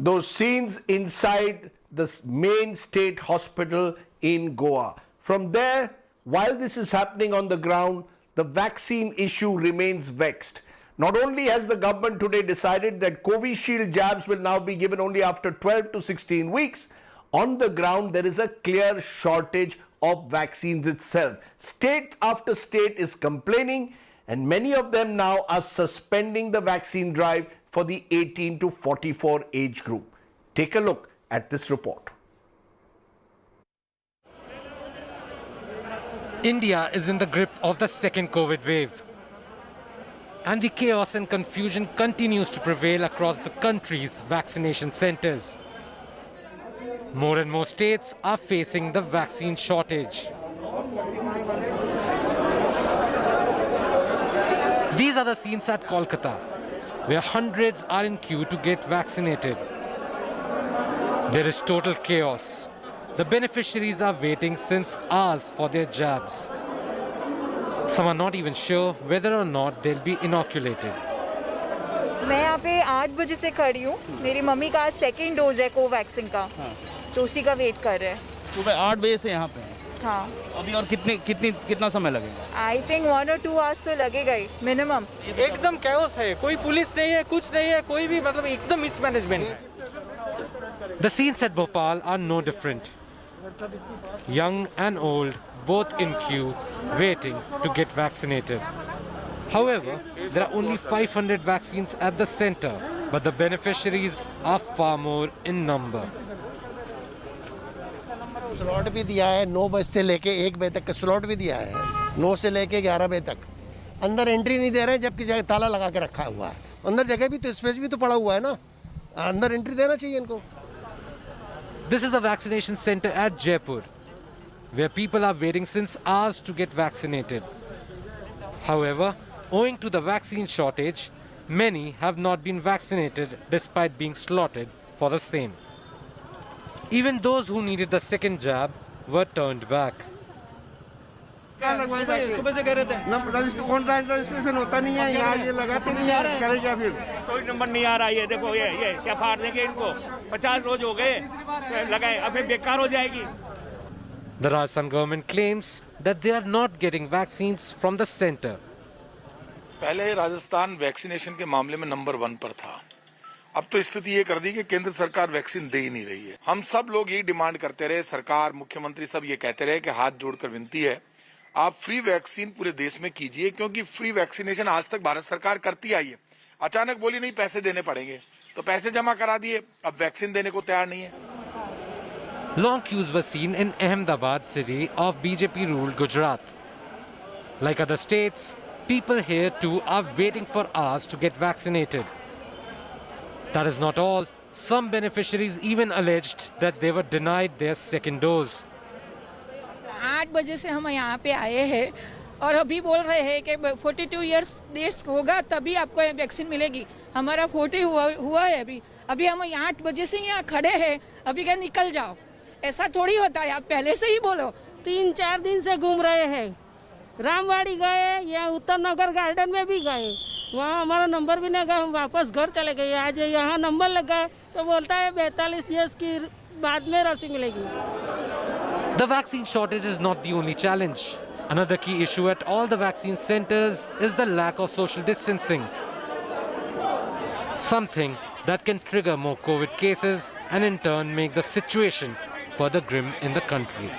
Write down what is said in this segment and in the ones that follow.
those scenes inside the main state hospital in Goa. From there, while this is happening on the ground, the vaccine issue remains vexed. Not only has the government today decided that Covishield jabs will now be given only after 12 to 16 weeks, on the ground there is a clear shortage of vaccines itself. State after state is complaining, and many of them now are suspending the vaccine drive for the 18 to 44 age group. Take a look at this report. India is in the grip of the second COVID wave. And the chaos and confusion continues to prevail across the country's vaccination centers. More and more states are facing the vaccine shortage. These are the scenes at Kolkata, where hundreds are in queue to get vaccinated. There is total chaos. The beneficiaries are waiting since hours for their jabs. Some are not even sure whether or not they'll be inoculated. मैं यहाँ पे 8 बजे से खड़ी हूँ. मेरी mummy का आज सेकेंड डोज है कोवैक्सीन का, तो उसी का वेट कर रहे हैं. सुबह 8 बजे से यहाँ पे हैं. हाँ. अभी और कितना समय लगेगा? आई थिंक 1 or 2 आवर्स तो लगेगा ही मिनिमम. एकदम कैओस है, कोई पुलिस नहीं है, कुछ नहीं है, कोई भी मतलब एकदम मिसमैनेजमेंट है. The scenes at Bhopal are no different. Young and old, both in queue, waiting to get vaccinated. However, there are only 500 vaccines at the center, but the beneficiaries are far more in number. Slot भी दिया है, 9 बजे से लेके 1 बजे तक का slot भी दिया है, 9 से लेके 11 बजे तक. अंदर एंट्री नहीं दे रहे हैं, जबकि जगह ताला लगा के रखा हुआ है. अंदर जगह भी तो स्पेस भी तो पड़ा हुआ है ना, अंदर एंट्री देना चाहिए इनको. This is a vaccination center at Jaipur, where people are waiting since hours to get vaccinated. However, owing to the vaccine shortage, many have not been vaccinated despite being slotted for the same. Even those who needed the second jab were turned back. सुबह से कह रहे थे registration होता नहीं है, यहाँ ये लगाते नहीं है, करेगा फिर. कोई नंबर नहीं आ रहा है. देखो ये क्या फाड़ देंगे इनको. 50 रोज हो गए लगाए, अभी बेकार हो जाएगी. The Rajasthan government claims that they are not getting vaccines from the center. पहले राजस्थान वैक्सीनेशन के मामले में नंबर 1 पर था. अब तो स्थिति ये कर दी कि केंद्र सरकार वैक्सीन दे ही नहीं रही है. हम सब लोग यही डिमांड करते रहे, सरकार, मुख्यमंत्री सब ये कहते रहे कि हाथ जोड़कर विनती है, आप फ्री वैक्सीन पूरे देश में कीजिए, क्योंकि फ्री वैक्सीनेशन आज तक भारत सरकार करती आई है. अचानक बोली नहीं पैसे देने पड़ेंगे, तो पैसे जमा करा दिए, अब वैक्सीन देने को तैयार नहीं है. Long queues were seen in Ahmedabad city of BJP-ruled Gujarat. Like other states, people here too are waiting for hours to get vaccinated. That is not all. Some beneficiaries even alleged that they were denied their second dose. 8 बजे से हम यहाँ पे आए हैं और अभी बोल रहे हैं कि 42 इयर्स देश होगा तभी आपको वैक्सीन मिलेगी. हमारा 40 हुआ है अभी हम 8 बजे से यहाँ खड़े हैं. अभी क्या निकल जाओ, ऐसा थोड़ी होता है. आप पहले से ही बोलो. 3-4 दिन से घूम रहे हैं. रामवाड़ी गए या उत्तर नगर गार्डन में भी गए, वहाँ हमारा नंबर भी नहीं गया, हम वापस घर चले गए. आज यहाँ नंबर लग गए तो बोलता है 42 दिवस की बाद में रसी मिलेगी. The vaccine shortage is not the only challenge. Another key issue at all the vaccine centers is the lack of social distancing. Something that can trigger more COVID cases and in turn make the situation further grim in the country.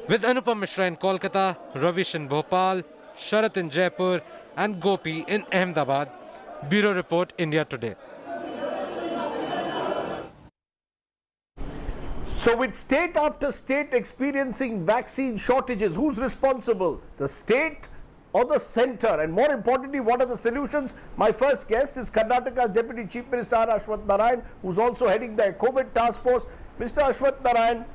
With Anupam Mishra in Kolkata, Ravish in Bhopal, Sharat in Jaipur and Gopi in Ahmedabad, Bureau Report, India Today. So with state after state experiencing vaccine shortages, who's responsible? The state or the center? And more importantly, what are the solutions? My first guest is Karnataka's Deputy Chief Minister Ashwath Narayan, who's also heading the COVID task force. Mr. Ashwath Narayan,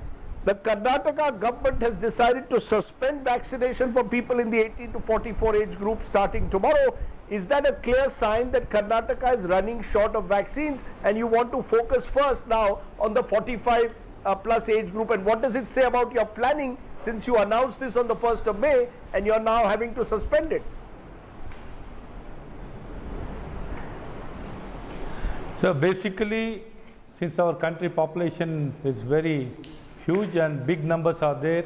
the Karnataka government has decided to suspend vaccination for people in the 18 to 44 age group starting tomorrow. Is that a clear sign that Karnataka is running short of vaccines and you want to focus first now on the 45 plus age group? And what does it say about your planning since you announced this on the 1st of May and you're now having to suspend it? So basically, since our country population is very huge and big numbers are there,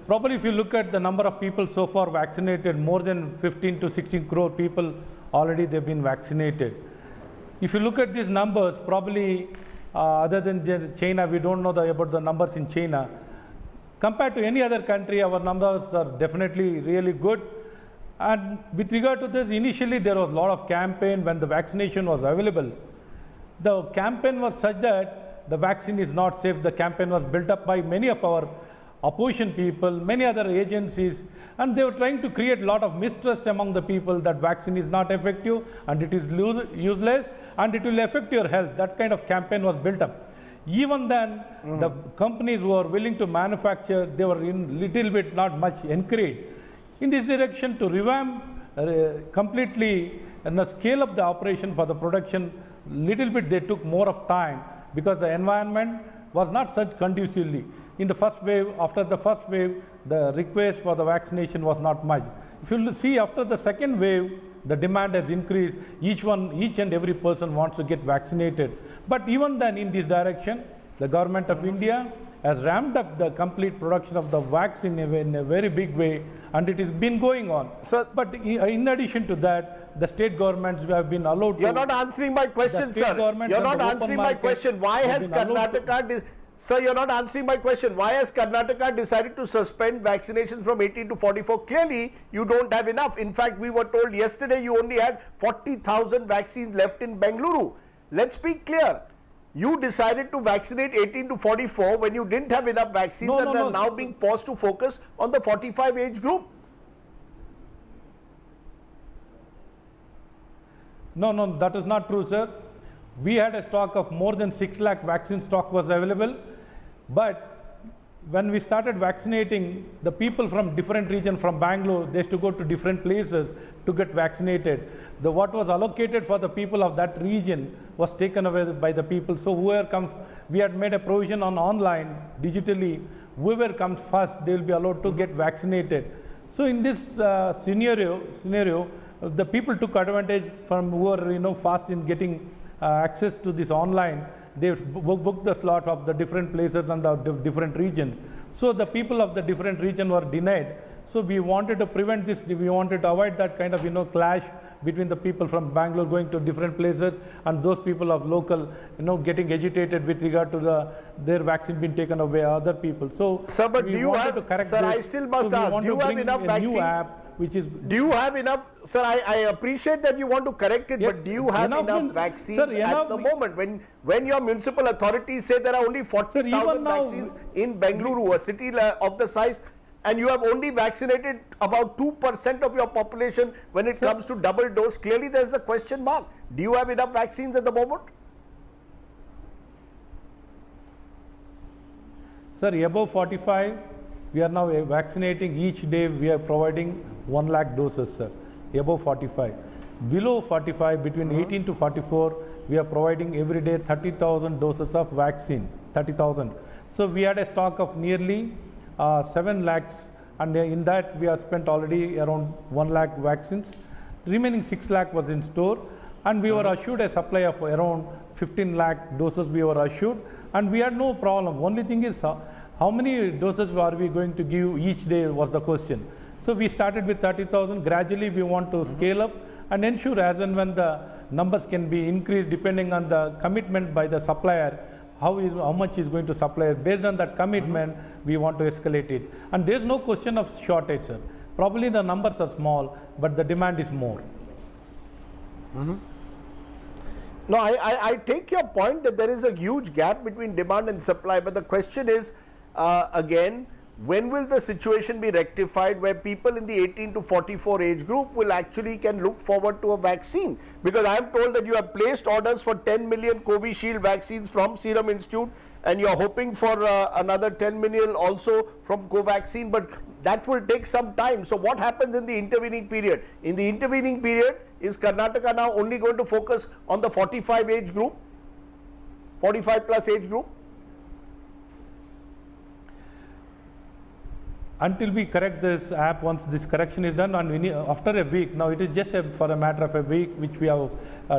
probably if you look at the number of people so far vaccinated, more than 15 to 16 crore people already they've been vaccinated. If you look at these numbers, probably other than China, we don't know about the numbers in China. Compared to any other country, our numbers are definitely really good. And with regard to this, initially there was a lot of campaign when the vaccination was available. The campaign was such that the vaccine is not safe. The campaign was built up by many of our opposition people, many other agencies, and they were trying to create a lot of mistrust among the people that vaccine is not effective and it is useless and it will affect your health. That kind of campaign was built up. Even then, the companies who are willing to manufacture, they were in little bit not much encouraged in this direction to revamp completely and scale up the operation for the production. Little bit they took more of time because the environment was not such conducively. In the first wave, after the first wave, the request for the vaccination was not much. If you see after the second wave, the demand has increased. Each and every person wants to get vaccinated. But even then, in this direction, the government of India has ramped up the complete production of the vaccine in a very big way, and it has been going on. Sir, but in addition to that, the state governments have been allowed to... You're not answering my question, sir. You're not answering my question. Why has Karnataka... Sir, you're not answering my question. Why has Karnataka decided to suspend vaccinations from 18 to 44? Clearly, you don't have enough. In fact, we were told yesterday you only had 40,000 vaccines left in Bengaluru. Let's be clear. You decided to vaccinate 18 to 44 when you didn't have enough vaccines and are now being forced to focus on the 45 age group. No, that is not true, sir. We had a stock of more than 6 lakh vaccine stock was available, but when we started vaccinating the people from different regions, from Bangalore, they used to go to different places to get vaccinated. What was allocated for the people of that region was taken away by the people. So whoever comes, we had made a provision on online, digitally, whoever comes first, they will be allowed to get vaccinated. So in this scenario, the people took advantage from who were fast in getting access to this online. They booked the slot of the different places and the different regions. So the people of the different region were denied. So we wanted to prevent this. We wanted to avoid that kind of clash between the people from Bangalore going to different places and those people of local getting agitated with regard to their vaccine being taken away by other people. So sir, but do you have, sir, I still must ask, do you have enough vaccines? Do you have enough, sir? I appreciate that you want to correct it, but do you have enough vaccines at the moment? When your municipal authorities say there are only 40,000 vaccines in Bengaluru, a city of the size, and you have only vaccinated about 2% of your population when it comes to double dose, clearly there is a question mark. Do you have enough vaccines at the moment? Sir, above 45, we are now vaccinating each day. We are providing 1 lakh doses, sir, above 45. Below 45, between 18 to 44, we are providing every day 30,000 doses of vaccine, 30,000. So we had a stock of nearly 7 lakhs, and in that we have spent already around 1 lakh vaccines. Remaining 6 lakh was in store, and we were assured a supply of around 15 lakh doses we were assured, and we had no problem. Only thing is how many doses are we going to give each day was the question. So we started with 30,000. Gradually we want to scale up and ensure as and when the numbers can be increased depending on the commitment by the supplier, how much is going to supply. Based on that commitment, we want to escalate it. And there is no question of shortage, sir. Probably the numbers are small, but the demand is more. No, I take your point that there is a huge gap between demand and supply, but the question is, again, when will the situation be rectified where people in the 18 to 44 age group will actually can look forward to a vaccine? Because I am told that you have placed orders for 10 million Covishield vaccines from Serum Institute, and you are hoping for another 10 million also from Covaxin, but that will take some time. So what happens in the intervening period? In the intervening period, is Karnataka now only going to focus on the 45 age group, 45 plus age group? Until we correct this app, once this correction is done, and after a week, now it is just for a matter of a week which we have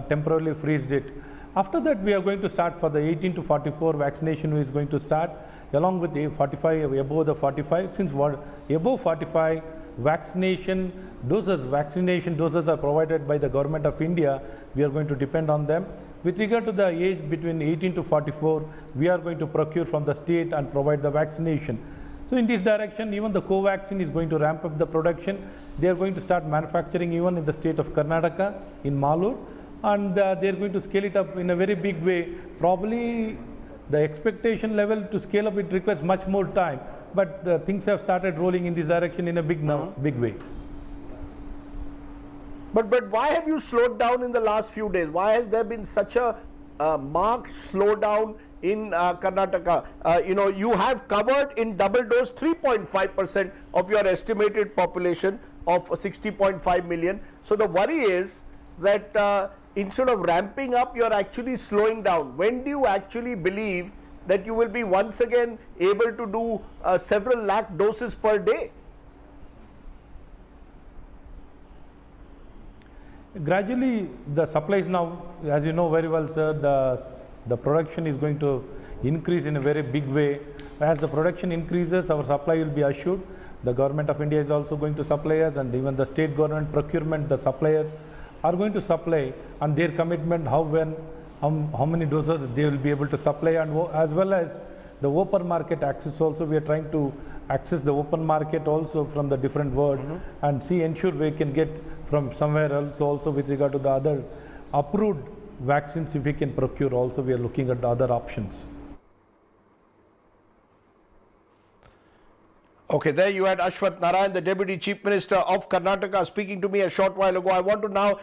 temporarily freezed it. After that, we are going to start for the 18 to 44 vaccination is going to start along with the 45, above the 45. Since above 45 vaccination doses are provided by the Government of India, we are going to depend on them. With regard to the age between 18 to 44, we are going to procure from the state and provide the vaccination. So in this direction, even the Covaxin is going to ramp up the production. They are going to start manufacturing even in the state of Karnataka, in Malur, and they are going to scale it up in a very big way. Probably the expectation level to scale up, it requires much more time, but things have started rolling in this direction in a big way. But why have you slowed down in the last few days? Why has there been such a marked slowdown in Karnataka? You have covered in double dose 3.5% of your estimated population of 60.5 million. So the worry is that instead of ramping up, you're actually slowing down. When do you actually believe that you will be once again able to do several lakh doses per day? Gradually, the supplies now, as you know very well, sir, the production is going to increase in a very big way. As the production increases, our supply will be assured. The Government of India is also going to supply us, and even the state government procurement, the suppliers are going to supply, and their commitment, how many doses they will be able to supply, and as well as the open market access also. We are trying to access the open market also from the different world and ensure we can get from somewhere else also with regard to the other approved vaccines. If we can procure also, we are looking at the other options. Okay, there you had Ashwath Narayan, the Deputy Chief Minister of Karnataka, speaking to me a short while ago. I want to now